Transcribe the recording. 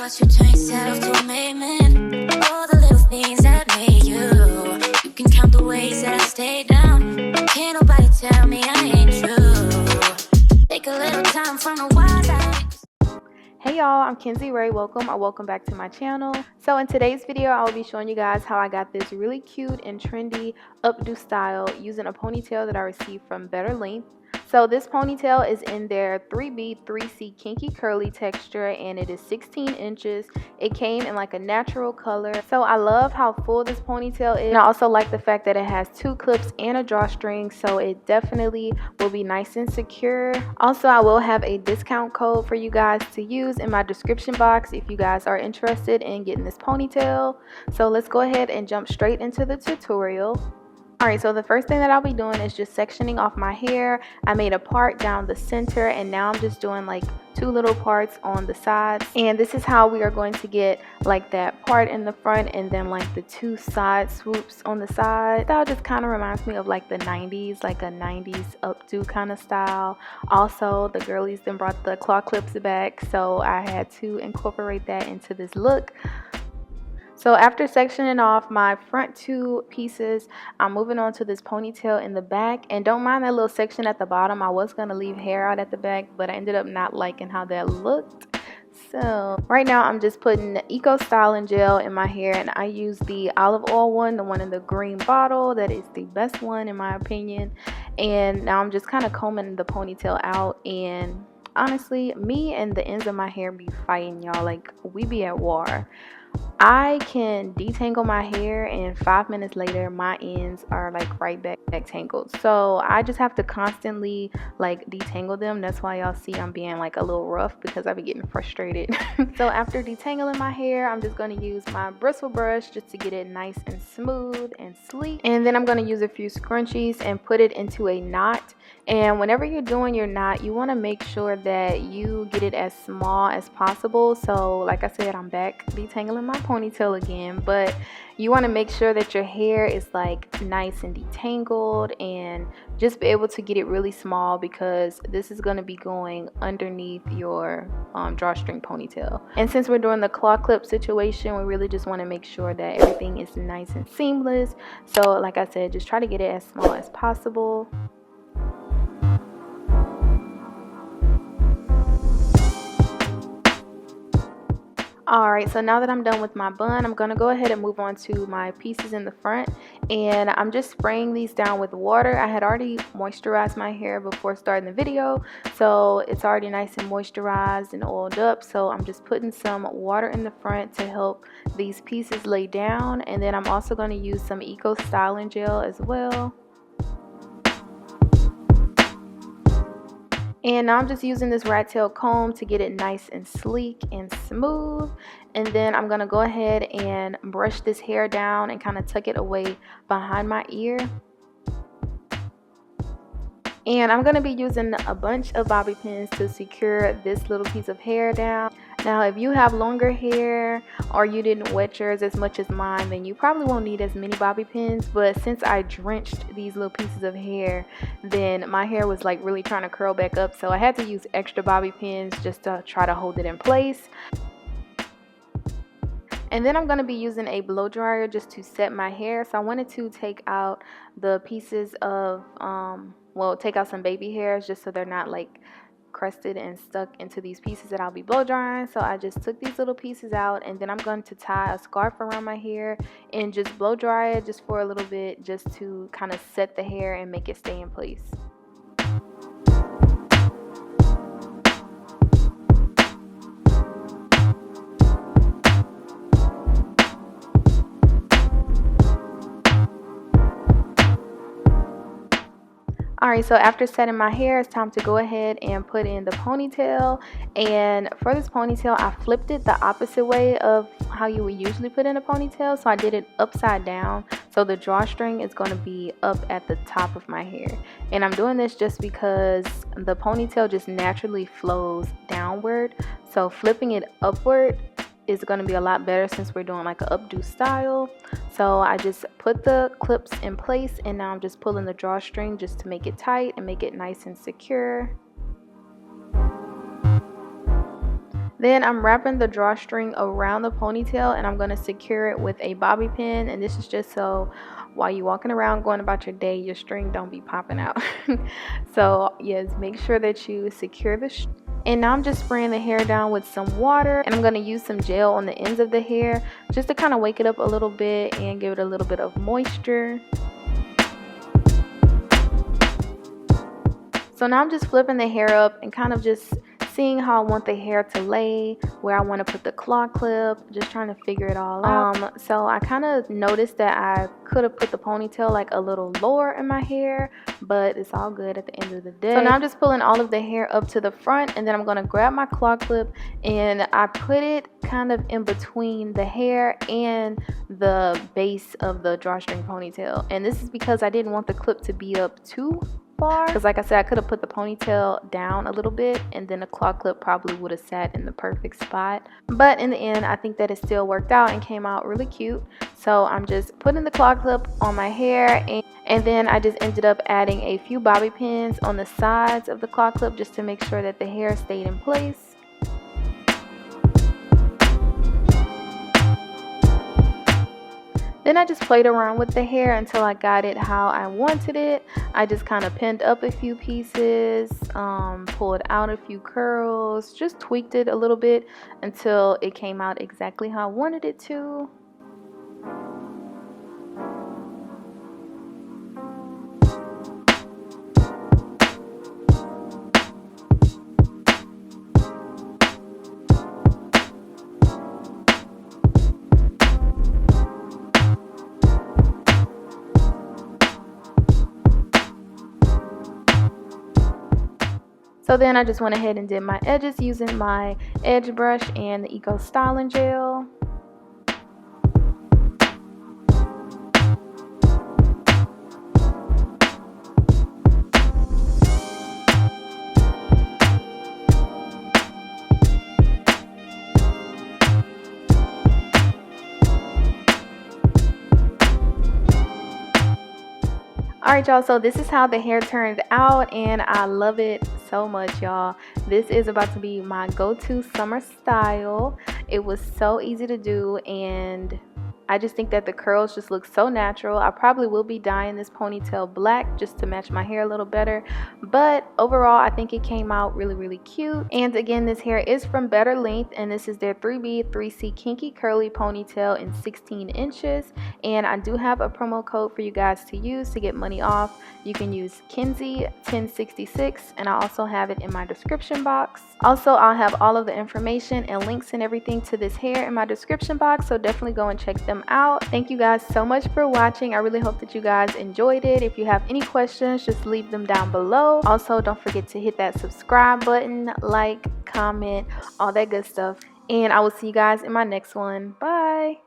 what you turn yourself to a made man. All the little things that made you. You can count the ways that I stay down. Can't nobody tell me I ain't true. Take a little time from the wild eyes. Hey y'all, I'm kinzeyrae. Welcome back to my channel. So in today's video, I will be showing you guys how I got this really cute and trendy updo style using a ponytail that I received from BetterLength. So this ponytail is in their 3B 3C Kinky curly texture, and it is 16 inches. It came in like a natural color. So I love how full this ponytail is. And I also like the fact that it has 2 clips and a drawstring, so it definitely will be nice and secure. Also, I will have a discount code for you guys to use in my description box if you guys are interested in getting this ponytail. So let's go ahead and jump straight into the tutorial. Alright, so the first thing that I'll be doing is just sectioning off my hair. I made a part down the center, and now I'm just doing like 2 little parts on the sides. And this is how we are going to get like that part in the front and then like the 2 side swoops on the side. That just kind of reminds me of like the 90s, like a 90s updo kind of style. Also, the girlies then brought the claw clips back, so I had to incorporate that into this look. So after sectioning off my front 2 pieces, I'm moving on to this ponytail in the back. And don't mind that little section at the bottom. I was going to leave hair out at the back, but I ended up not liking how that looked. So right now I'm just putting the Eco Styling Gel in my hair, and I use the olive oil one, the one in the green bottle. That is the best one in my opinion. And now I'm just kind of combing the ponytail out, and honestly, me and the ends of my hair be fighting, y'all. Like, we be at war. I can detangle my hair, and 5 minutes later my ends are like right back tangled. So I just have to constantly like detangle them. That's why y'all see I'm being like a little rough, because I be getting frustrated. So after detangling my hair, I'm just going to use my bristle brush just to get it nice and smooth and sleek. And then I'm going to use a few scrunchies and put it into a knot. And whenever you're doing your knot, you want to make sure that you get it as small as possible. So like I said, I'm back detangling my ponytail again, but you want to make sure that your hair is like nice and detangled, and just be able to get it really small, because this is going to be going underneath your drawstring ponytail. And since we're doing the claw clip situation, we really just want to make sure that everything is nice and seamless. So like I said, just try to get it as small as possible. Alright, so now that I'm done with my bun, I'm going to go ahead and move on to my pieces in the front. And I'm just spraying these down with water. I had already moisturized my hair before starting the video, so it's already nice and moisturized and oiled up. So I'm just putting some water in the front to help these pieces lay down. And then I'm also going to use some Eco Styling Gel as well. And now I'm just using this rat tail comb to get it nice and sleek and smooth. And then I'm going to go ahead and brush this hair down and kind of tuck it away behind my ear. And I'm going to be using a bunch of bobby pins to secure this little piece of hair down. Now, if you have longer hair or you didn't wet yours as much as mine, then you probably won't need as many bobby pins. But since I drenched these little pieces of hair, then my hair was like really trying to curl back up. So I had to use extra bobby pins just to try to hold it in place. And then I'm going to be using a blow dryer just to set my hair. So I wanted to take out the pieces of, take out some baby hairs just so they're not like crusted and stuck into these pieces that I'll be blow drying. So I just took these little pieces out, and then I'm going to tie a scarf around my hair and just blow dry it just for a little bit, just to kind of set the hair and make it stay in place. Alright, so after setting my hair, it's time to go ahead and put in the ponytail. And for this ponytail, I flipped it the opposite way of how you would usually put in a ponytail. So I did it upside down. So the drawstring is going to be up at the top of my hair. And I'm doing this just because the ponytail just naturally flows downward. So flipping it upward is going to be a lot better since we're doing like an updo style. So I just put the clips in place, and now I'm just pulling the drawstring just to make it tight and make it nice and secure. Then I'm wrapping the drawstring around the ponytail, and I'm going to secure it with a bobby pin. And this is just so while you're walking around going about your day, your string don't be popping out. So yes, make sure that you secure the and now I'm just spraying the hair down with some water, and I'm going to use some gel on the ends of the hair just to kind of wake it up a little bit and give it a little bit of moisture. So now I'm just flipping the hair up and kind of just seeing how I want the hair to lay, where I want to put the claw clip, just trying to figure it all out. So I kind of noticed that I could have put the ponytail like a little lower in my hair, but it's all good at the end of the day. So now I'm just pulling all of the hair up to the front, and then I'm going to grab my claw clip and I put it kind of in between the hair and the base of the drawstring ponytail. And this is because I didn't want the clip to be up too far, because like I said, I could have put the ponytail down a little bit and then the claw clip probably would have sat in the perfect spot. But in the end, I think that it still worked out and came out really cute. So I'm just putting the claw clip on my hair, and then I just ended up adding a few bobby pins on the sides of the claw clip just to make sure that the hair stayed in place. Then I just played around with the hair until I got it how I wanted it. I just kind of pinned up a few pieces, pulled out a few curls, just tweaked it a little bit until it came out exactly how I wanted it to. So then I just went ahead and did my edges using my edge brush and the Eco Styling Gel. Alright y'all, so this is how the hair turned out, and I love it so much, y'all. This is about to be my go-to summer style. It was so easy to do, and I just think that the curls just look so natural. I probably will be dyeing this ponytail black just to match my hair a little better, but overall I think it came out really, really cute. And again, this hair is from Better Length, and this is their 3B 3C Kinky Curly Ponytail in 16 inches. And I do have a promo code for you guys to use to get money off. You can use Kinzy1066, and I also have it in my description box. Also, I'll have all of the information and links and everything to this hair in my description box, so definitely go and check them out. Thank you guys so much for watching. I really hope that you guys enjoyed it. If you have any questions, just leave them down below. Also, don't forget to hit that subscribe button, like, comment, all that good stuff. And I will see you guys in my next one. Bye.